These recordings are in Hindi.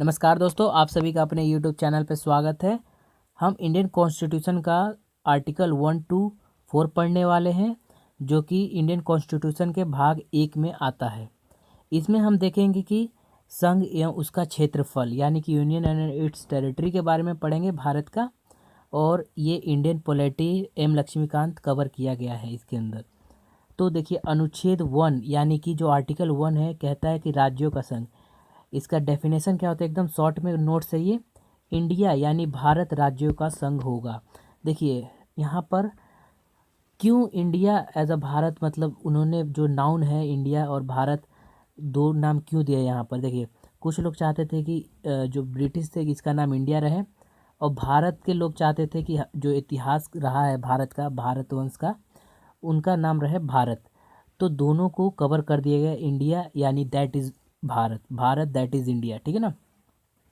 नमस्कार दोस्तों, आप सभी का अपने यूट्यूब चैनल पर स्वागत है। हम इंडियन कॉन्स्टिट्यूशन का आर्टिकल 1 to 4 पढ़ने वाले हैं, जो कि इंडियन कॉन्स्टिट्यूशन के भाग 1 में आता है। इसमें हम देखेंगे कि संघ एवं उसका क्षेत्रफल यानी कि यूनियन एंड इट्स टेरिटरी के बारे में पढ़ेंगे भारत का। और ये Indian polity M Laxmikanth cover किया गया है इसके अंदर। तो देखिए, अनुच्छेद 1 यानी कि जो आर्टिकल 1 है, कहता है कि राज्यों का संघ। इसका डेफिनेशन क्या होता है, एकदम शॉर्ट में नोट सही है। इंडिया यानी भारत राज्यों का संघ होगा। देखिए यहाँ पर क्यों इंडिया एज अ भारत, मतलब उन्होंने जो नाउन है इंडिया और भारत, दो नाम क्यों दिया यहाँ पर। देखिए, कुछ लोग चाहते थे कि जो ब्रिटिश थे इसका नाम इंडिया रहे, और भारत के लोग चाहते थे कि जो इतिहास रहा है भारत का, भारतवंश का, उनका नाम रहे भारत। तो दोनों को कवर कर दिया गया, इंडिया यानी that is Bharat, Bharat that is India, ठीक है ना।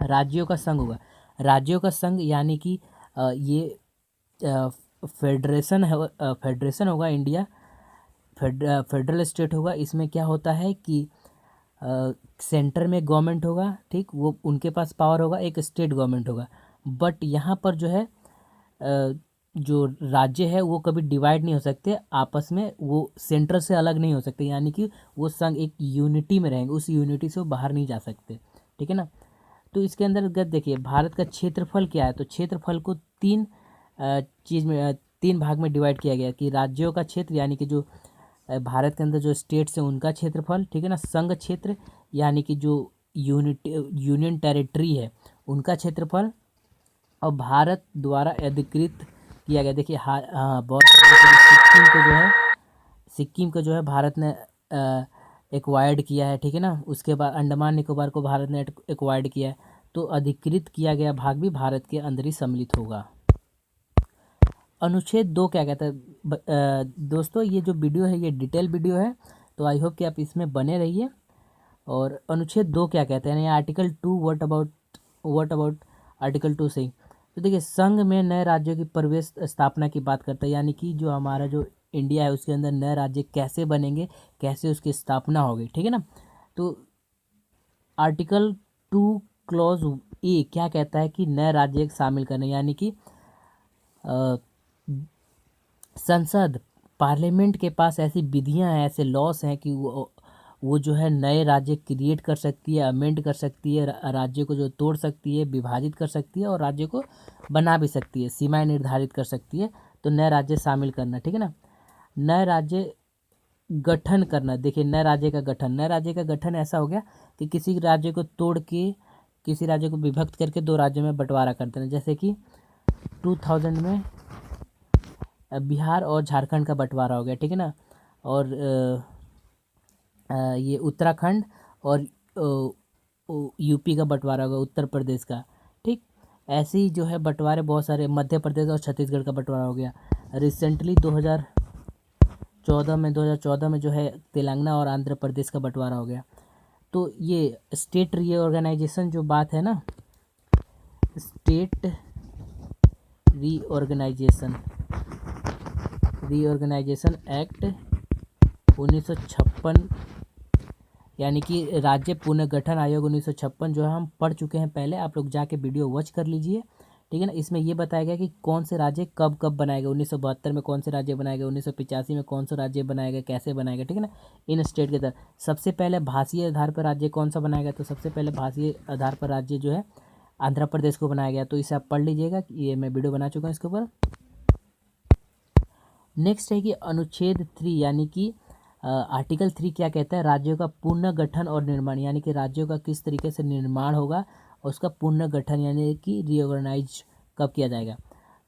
राज्यों का संघ होगा, राज्यों का संघ यानी कि ये फेडरेशन है, फेडरेशन होगा इंडिया, फेडरल स्टेट होगा। इसमें क्या होता है कि सेंटर में गवर्नमेंट होगा, ठीक, वो उनके पास पावर होगा, एक स्टेट गवर्नमेंट होगा। बट यहाँ पर जो है जो राज्य है वो कभी डिवाइड नहीं हो सकते आपस में, वो सेंटर से अलग नहीं हो सकते, यानी कि वो संघ एक यूनिटी में रहेंगे, उस यूनिटी से वो बाहर नहीं जा सकते, ठीक है ना। तो इसके अंतर्गत देखिए भारत का क्षेत्रफल क्या है। तो क्षेत्रफल को तीन चीज़ में तीन भाग में डिवाइड किया गया कि राज्यों का क्षेत्र यानी कि जो भारत के अंदर जो स्टेट्स हैं उनका क्षेत्रफल, ठीक है ना। संघ क्षेत्र यानी कि जो यूनियन टेरिटरी है उनका क्षेत्रफल, और भारत द्वारा अधिकृत किया गया। देखिए हाँ बहुत सिक्किम को जो है भारत ने एक्वायर्ड किया है, ठीक है ना। उसके बाद अंडमान निकोबार को भारत ने एक्वायर्ड किया है। तो अधिकृत किया गया भाग भी भारत के अंदर ही सम्मिलित होगा। अनुच्छेद 2 क्या कहता है दोस्तों, ये जो वीडियो है ये डिटेल वीडियो है, तो आई होप कि आप इसमें बने रहिए। और अनुच्छेद 2 क्या कहते हैं, यानी आर्टिकल 2, व्हाट अबाउट आर्टिकल 2 से। तो देखिए, संघ में नए राज्यों की प्रवेश स्थापना की बात करता है, यानी कि जो हमारा जो इंडिया है उसके अंदर नए राज्य कैसे बनेंगे, कैसे उसकी स्थापना होगी, ठीक है ना। तो आर्टिकल 2 क्लॉज ए क्या कहता है कि नए राज्य शामिल करने, यानी कि संसद, पार्लियामेंट के पास ऐसी विधियां हैं, ऐसे लॉस हैं कि वो जो है नए राज्य क्रिएट कर सकती है, अमेंड कर सकती है, राज्य को जो तोड़ सकती है, विभाजित कर सकती है, और राज्य को बना भी सकती है, सीमाएं निर्धारित कर सकती है। तो नए राज्य शामिल करना, ठीक है ना। नए राज्य गठन करना, देखिए नए राज्य का गठन, नए राज्य का गठन ऐसा हो गया कि किसी राज्य को तोड़ के, किसी राज्य को विभक्त करके दो राज्यों में बंटवारा कर देना। जैसे कि 2000 में बिहार और झारखंड का बंटवारा हो गया, ठीक है ना। और ये उत्तराखंड और यूपी का बंटवारा होगा, उत्तर प्रदेश का, ठीक। ऐसे ही जो है बंटवारे बहुत सारे, मध्य प्रदेश और छत्तीसगढ़ का बंटवारा हो गया। रिसेंटली 2014 में जो है तेलंगाना और आंध्र प्रदेश का बंटवारा हो गया। तो ये स्टेट रीऑर्गेनाइजेशन जो बात है ना, स्टेट रीऑर्गेनाइजेशन एक्ट 1956, यानी कि राज्य पुनर्गठन आयोग 1956 जो है हम पढ़ चुके हैं पहले, आप लोग जाके वीडियो वॉच कर लीजिए, ठीक है ना। इसमें ये बताया गया कि कौन से राज्य कब कब बनाएगा, 1972 में कौन से राज्य बनाएगा, 1985 में कौन सा राज्य बनाएगा, कैसे बनाएगा, ठीक है ना। इन स्टेट के तरह सबसे पहले भाषीय आधार पर राज्य कौन सा बनाएगा, तो सबसे पहले भाषीय आधार पर राज्य जो है आंध्र प्रदेश को बनाया गया। तो इसे आप पढ़ लीजिएगा, ये मैं वीडियो बना चुका हूँ इसके ऊपर। नेक्स्ट है कि अनुच्छेद 3 यानी कि आर्टिकल 3 क्या कहता है, राज्यों का पुनर्गठन और निर्माण, यानी कि राज्यों का किस तरीके से निर्माण होगा और उसका पुनर्गठन यानी कि रीऑर्गेनाइज कब किया जाएगा।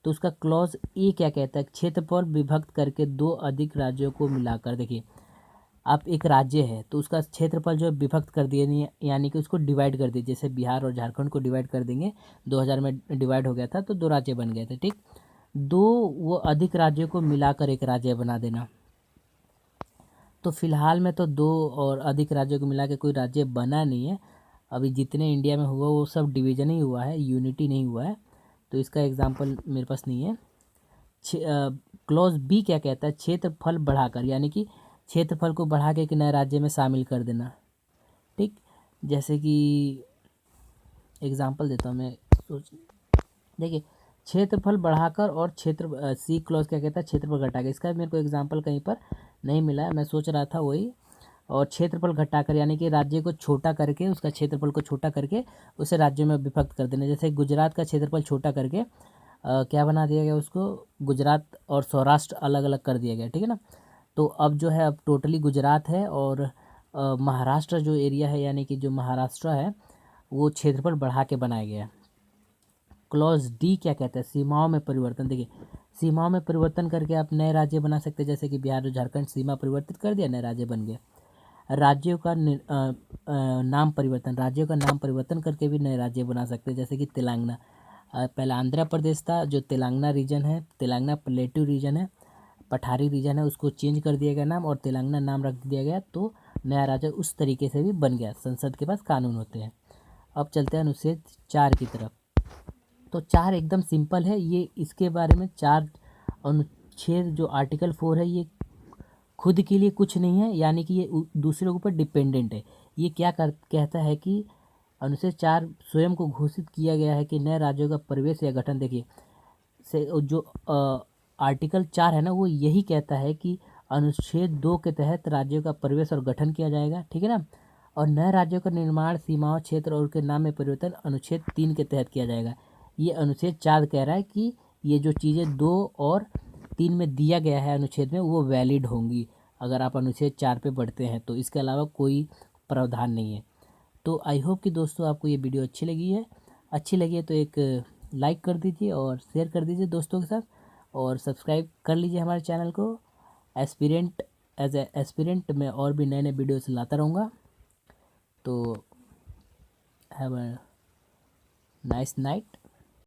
तो उसका क्लॉज ए क्या कहता है, क्षेत्रफल विभक्त करके दो अधिक राज्यों को मिलाकर। देखिए, आप एक राज्य है तो उसका क्षेत्रफल जो है विभक्त कर दिए, यानी कि उसको डिवाइड कर दिए। जैसे बिहार और झारखंड को डिवाइड कर देंगे, 2000 में डिवाइड हो गया था तो दो राज्य बन गए थे, ठीक। दो वो अधिक राज्यों को मिलाकर एक राज्य बना देना। तो फिलहाल में तो दो और अधिक राज्यों को मिला के कोई राज्य बना नहीं है। अभी जितने इंडिया में हुआ वो सब डिवीजन ही हुआ है, यूनिटी नहीं हुआ है। तो इसका एग्जांपल मेरे पास नहीं है। क्लॉज बी क्या कहता है, क्षेत्रफल बढ़ाकर, यानी कि क्षेत्रफल को बढ़ा के एक नए राज्य में शामिल कर देना, ठीक। जैसे कि एग्जांपल देता हूँ मैं। सोच देखिए, क्षेत्रफल बढ़ाकर और क्षेत्र सी क्लॉज क्या कहता है, क्षेत्रफल घटाकर। इसका मेरे को एग्जांपल कहीं पर नहीं मिला है, मैं सोच रहा था वही। और क्षेत्रफल घटाकर यानी कि राज्य को छोटा करके, उसका क्षेत्रफल को छोटा करके उसे राज्यों में विभक्त कर देना। जैसे गुजरात का क्षेत्रफल छोटा करके क्या बना दिया गया, उसको गुजरात और सौराष्ट्र अलग अलग कर दिया गया, ठीक है ना। तो अब जो है, अब टोटली गुजरात है और महाराष्ट्र जो एरिया है यानी कि जो महाराष्ट्र है वो क्षेत्रफल बढ़ा के बनाया गया है। क्लॉज डी क्या कहता है, सीमाओं में परिवर्तन। देखिए, सीमाओं में परिवर्तन करके आप नए राज्य बना सकते हैं, जैसे कि बिहार और झारखंड सीमा परिवर्तित कर दिया, नए राज्य बन गए। राज्यों का नाम परिवर्तन, राज्यों का नाम परिवर्तन करके भी नए राज्य बना सकते हैं, जैसे कि तेलंगाना। पहला आंध्र प्रदेश था, जो तेलंगाना रीजन है, तेलंगाना प्लेटू रीजन है, पठारी रीजन है, उसको चेंज कर दिया गया नाम और तेलंगाना नाम रख दिया गया, तो नया राज्य उस तरीके से भी बन गया। संसद के पास कानून होते हैं। अब चलते हैं अनुच्छेद 4 की तरफ। तो 4 एकदम सिंपल है, ये इसके बारे में 4 अनुच्छेद जो आर्टिकल 4 है ये खुद के लिए कुछ नहीं है, यानी कि ये दूसरे के ऊपर डिपेंडेंट है। ये क्या कहता है कि अनुच्छेद 4 स्वयं को घोषित किया गया है कि नए राज्यों का प्रवेश या गठन। देखिए से जो आर्टिकल 4 है ना, वो यही कहता है कि अनुच्छेद 2 के तहत राज्यों का प्रवेश और गठन किया जाएगा, ठीक है ना। और नए राज्यों का निर्माण, सीमाओं, क्षेत्र और उनके नाम में परिवर्तन अनुच्छेद 3 के तहत किया जाएगा। ये अनुच्छेद 4 कह रहा है कि ये जो चीज़ें 2 और 3 में दिया गया है अनुच्छेद में, वो वैलिड होंगी अगर आप अनुच्छेद 4 पे बढ़ते हैं, तो इसके अलावा कोई प्रावधान नहीं है। तो आई होप कि दोस्तों आपको ये वीडियो अच्छी लगी है। अच्छी लगी है तो एक लाइक कर दीजिए और शेयर कर दीजिए दोस्तों के साथ, और सब्सक्राइब कर लीजिए हमारे चैनल को। एस्पिरेंट एज ए एस्पिरेंट में और भी नए नए वीडियोस लाता रहूँगा। तो हैव अ नाइस नाइट।